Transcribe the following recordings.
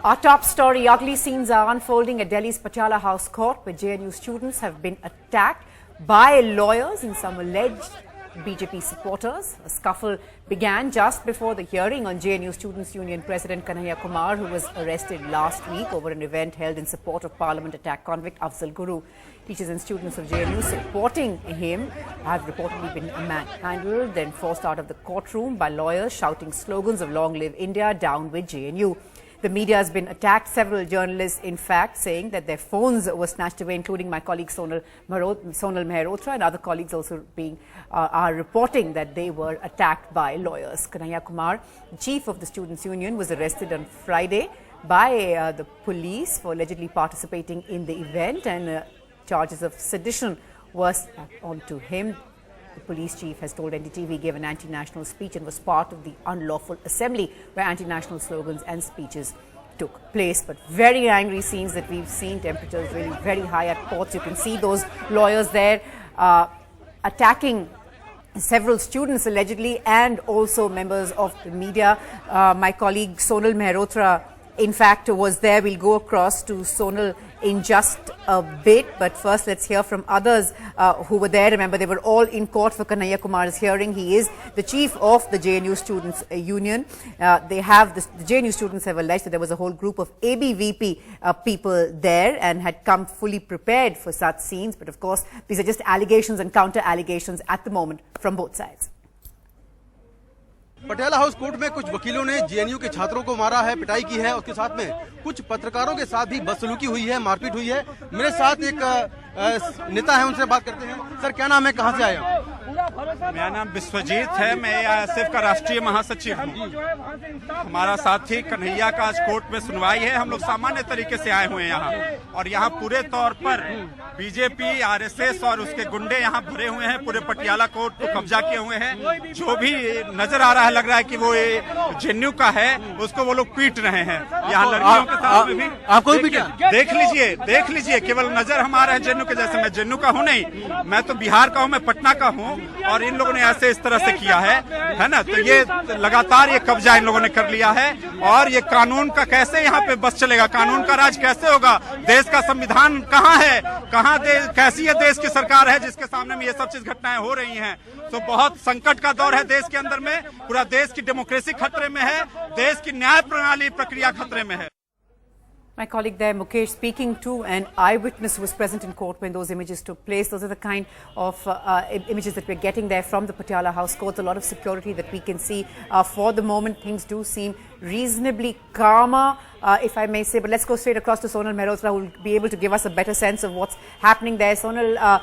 Our top story, ugly scenes are unfolding at Delhi's Patiala House Court, where JNU students have been attacked by lawyers and some alleged BJP supporters. A scuffle began just before the hearing on JNU Students' Union President Kanhaiya Kumar, who was arrested last week over an event held in support of Parliament attack convict Afzal Guru. Teachers and students of JNU supporting him have reportedly been manhandled, then forced out of the courtroom by lawyers shouting slogans of "Long live India, down with JNU." The media has been attacked. Several journalists, in fact, saying that their phones were snatched away, including my colleague Sonal Mehrotra, and other colleagues also are reporting that they were attacked by lawyers. Kanhaiya Kumar, chief of the Students' Union, was arrested on Friday by the police for allegedly participating in the event, and charges of sedition were stacked onto him. The police chief has told NDTV he gave an anti-national speech and was part of the unlawful assembly where anti-national slogans and speeches took place. But very angry scenes that we've seen, temperatures really very high at courts. You can see those lawyers there attacking several students allegedly, and also members of the media. My colleague Sonal Mehrotra, in fact, was there. We'll go across to Sonal in just a bit, but first let's hear from others who were there. Remember, they were all in court for Kanhaiya Kumar's hearing. He is the chief of the JNU Students' Union. The JNU students have alleged that there was a whole group of ABVP people there and had come fully prepared for such scenes. But of course, these are just allegations and counter-allegations at the moment from both sides. Patiala house court में कुछ वकीलों ने JNU के छात्रों को मारा है, पिटाई की है। उसके साथ में कुछ पत्रकारों के साथ भी बदसलूकी हुई है, मारपीट हुई है। मेरे साथ एक नेता है, उनसे बात करते हैं। सर, क्या नाम है, कहां से आए हो? मेरा नाम विश्वजीत है, मैं आईएसएफ का राष्ट्रीय महासचिव हूँ। हमारा साथी कन्हैया का आज कोर्ट में सुनवाई है। हम लोग सामान्य तरीके से आए हुए हैं यहाँ, और यहाँ पूरे तौर पर बीजेपी, आरएसएस और उसके गुंडे यहाँ भरे हुए हैं। पूरे पटियाला कोर्ट को कब्जा किए हुए हैं। जो भी नजर आ रहा है, लग रहा है कि वो जेएनयू का है, उसको वो लोग पीट रहे हैं। यहाँ लड़कियों के साथ में भी आपको भी पीटा? देख लीजिए, केवल नजर हमारा है जेएनयू के जैसे। मैं जेएनयू का हूँ नहीं, मैं तो बिहार का हूँ, मैं पटना का हूँ, और इन लोगों ने ऐसे इस तरह से किया है ना। तो ये लगातार ये कब्जा इन लोगों ने कर लिया है, और ये कानून का कैसे यहाँ पे बस चलेगा? कानून का राज कैसे होगा? देश का संविधान कहाँ है? कैसी ये देश की सरकार है जिसके सामने में ये सब चीज घटनाएं हो रही हैं? तो बहुत संकट का दौर है देश के अंदर में। पूरा देश की डेमोक्रेसी खतरे में है, देश की न्याय प्रणाली प्रक्रिया खतरे में है। My colleague there, Mukesh, speaking to an eyewitness who was present in court when those images took place. Those are the kind of images that we're getting there from the Patiala House Court. A lot of security that we can see. For the moment, things do seem reasonably calmer, if I may say. But let's go straight across to Sonal Mehrotra, who will be able to give us a better sense of what's happening there. Sonal,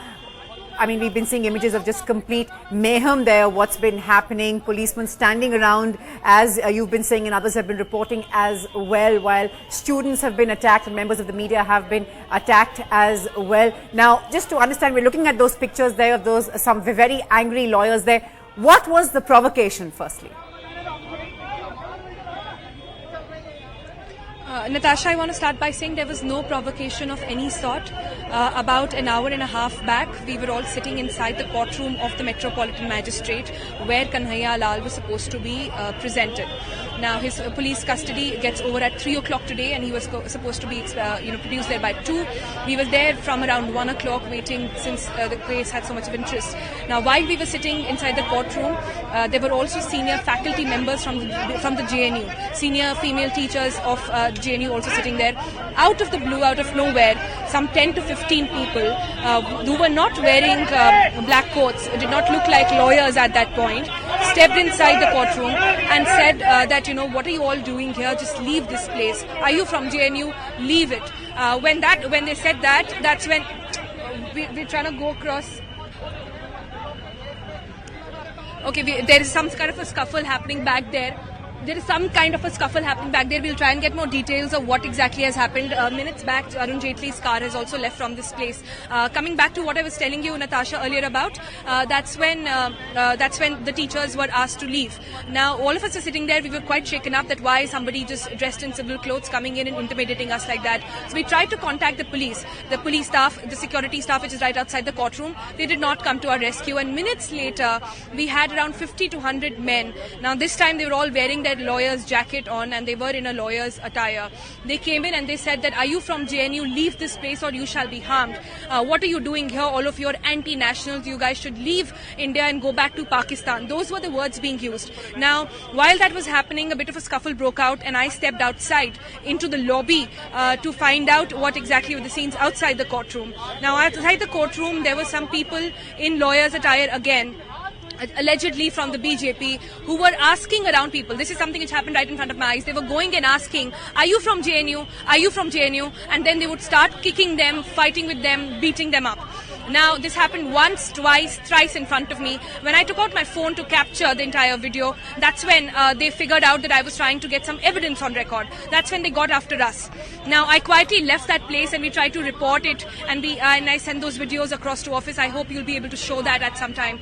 I mean, we've been seeing images of just complete mayhem there. What's been happening? Policemen standing around, as you've been saying, and others have been reporting as well, while students have been attacked and members of the media have been attacked as well. Now, just to understand, we're looking at those pictures there of those some very angry lawyers there. What was the provocation, firstly? Natasha, I want to start by saying there was no provocation of any sort. About an hour and a half back, we were all sitting inside the courtroom of the Metropolitan Magistrate, where Kanhaiya Lal was supposed to be presented. Now, his police custody gets over at 3 o'clock today, and he was supposed to be produced there by 2. We were there from around 1 o'clock waiting, since the case had so much of interest. Now, while we were sitting inside the courtroom, there were also senior faculty members from the JNU, senior female teachers of JNU also sitting there. Out of the blue, out of nowhere, some 10 to 15 people who were not wearing black coats, did not look like lawyers at that point, stepped inside the courtroom and said that, what are you all doing here? Just leave this place. Are you from JNU? Leave it. When they said that, that's when we're trying to go across. Okay, there is some kind of a scuffle happening back there. We'll try and get more details of what exactly has happened. Minutes back, Arun Jaitley's car has also left from this place. Coming back to what I was telling you, Natasha, earlier about, that's when the teachers were asked to leave. Now, all of us are sitting there. We were quite shaken up that why somebody just dressed in civil clothes coming in and intimidating us like that. So we tried to contact the police staff, the security staff, which is right outside the courtroom. They did not come to our rescue. And minutes later, we had around 50 to 100 men. Now, this time they were all wearing their lawyer's jacket on and they were in a lawyer's attire. They came in and they said that, are you from JNU? Leave this place or you shall be harmed. What are you doing here? All of your anti-nationals, you guys should leave India and go back to Pakistan. Those were the words being used. Now, while that was happening, a bit of a scuffle broke out and I stepped outside into the lobby to find out what exactly were the scenes outside the courtroom. Now, outside the courtroom, there were some people in lawyer's attire again, allegedly from the BJP, who were asking around people. This is something which happened right in front of my eyes. They were going and asking, are you from JNU? Are you from JNU? And then they would start kicking them, fighting with them, beating them up. Now, this happened once, twice, thrice in front of me. When I took out my phone to capture the entire video, that's when they figured out that I was trying to get some evidence on record. That's when they got after us. Now, I quietly left that place and we tried to report it, and I sent those videos across to office. I hope you'll be able to show that at some time.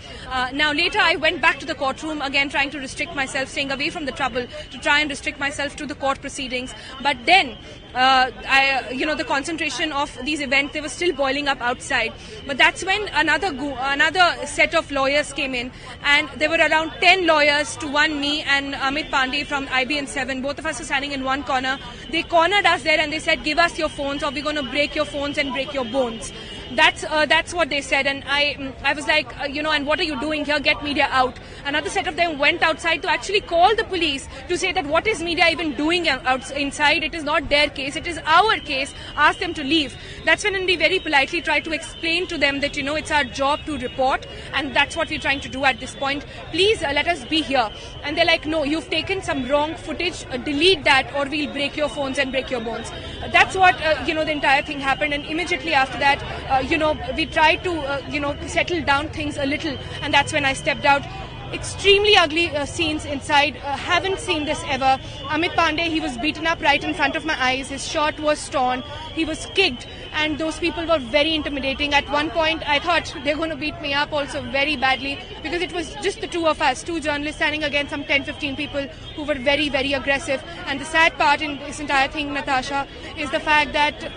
Now, later I went back to the courtroom, again trying to restrict myself, staying away from the trouble, to try and restrict myself to the court proceedings. But then, the concentration of these events, they were still boiling up outside. But that's when another set of lawyers came in, and there were around 10 lawyers to one me and Amit Pandey from IBN7. Both of us were standing in one corner. They cornered us there and they said, give us your phones or we're going to break your phones and break your bones. That's what they said, and I was like, and what are you doing here? Get media out. Another set of them went outside to actually call the police to say that what is media even doing inside? It is not their case, it is our case. Ask them to leave. That's when we very politely tried to explain to them that it's our job to report, and that's what we're trying to do at this point. Please let us be here. And they're like, no, you've taken some wrong footage. Delete that, or we'll break your phones and break your bones. That's what the entire thing happened, and immediately after that. We tried to, settle down things a little, and that's when I stepped out. Extremely ugly scenes inside. Haven't seen this ever. Amit Pandey, he was beaten up right in front of my eyes. His shirt was torn. He was kicked, and those people were very intimidating. At one point, I thought they're going to beat me up also very badly, because it was just the two of us, two journalists standing against some 10-15 people who were very, very aggressive. And the sad part in this entire thing, Natasha, is the fact that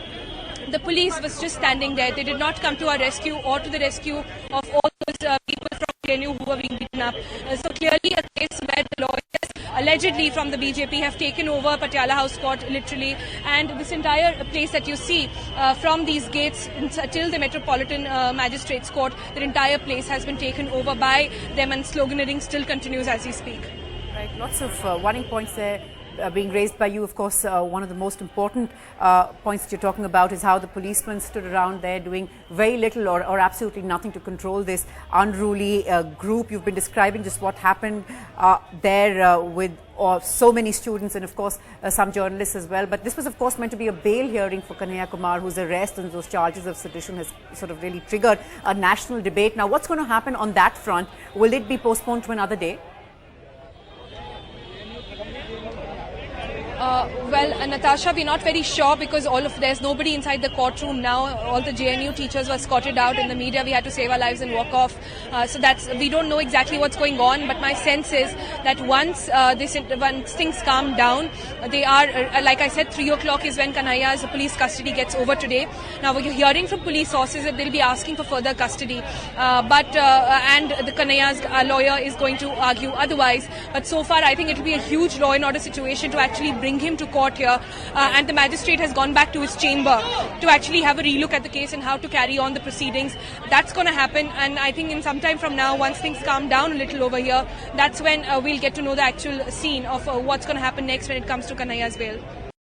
the police was just standing there. They did not come to our rescue or to the rescue of all those people from JNU who were being beaten up. So clearly a case where the lawyers allegedly from the BJP have taken over Patiala House Court literally, and this entire place that you see from these gates till the Metropolitan Magistrates Court, the entire place has been taken over by them, and sloganeering still continues as we speak. Right, lots of warning points there. Being raised by you, of course. One of the most important points that you're talking about is how the policemen stood around there doing very little or absolutely nothing to control this unruly group. You've been describing just what happened there with so many students and, of course, some journalists as well. But this was, of course, meant to be a bail hearing for Kanhaiya Kumar, whose arrest and those charges of sedition has sort of really triggered a national debate. Now, what's going to happen on that front? Will it be postponed to another day? Natasha, we're not very sure, because there's nobody inside the courtroom now. All the JNU teachers were escorted out. In the media, we had to save our lives and walk off. So we don't know exactly what's going on. But my sense is that once things calm down, they are, like I said, 3 o'clock is when Kanhaiya's police custody gets over today. Now we're hearing from police sources that they'll be asking for further custody. And the Kanhaiya's lawyer is going to argue otherwise. But so far, I think it will be a huge law and order situation to actually bring him to court here, and the magistrate has gone back to his chamber to actually have a relook at the case and how to carry on the proceedings. That's going to happen, and I think in some time from now, once things calm down a little over here, that's when we'll get to know the actual scene of what's going to happen next when it comes to Kanhaiya's bail.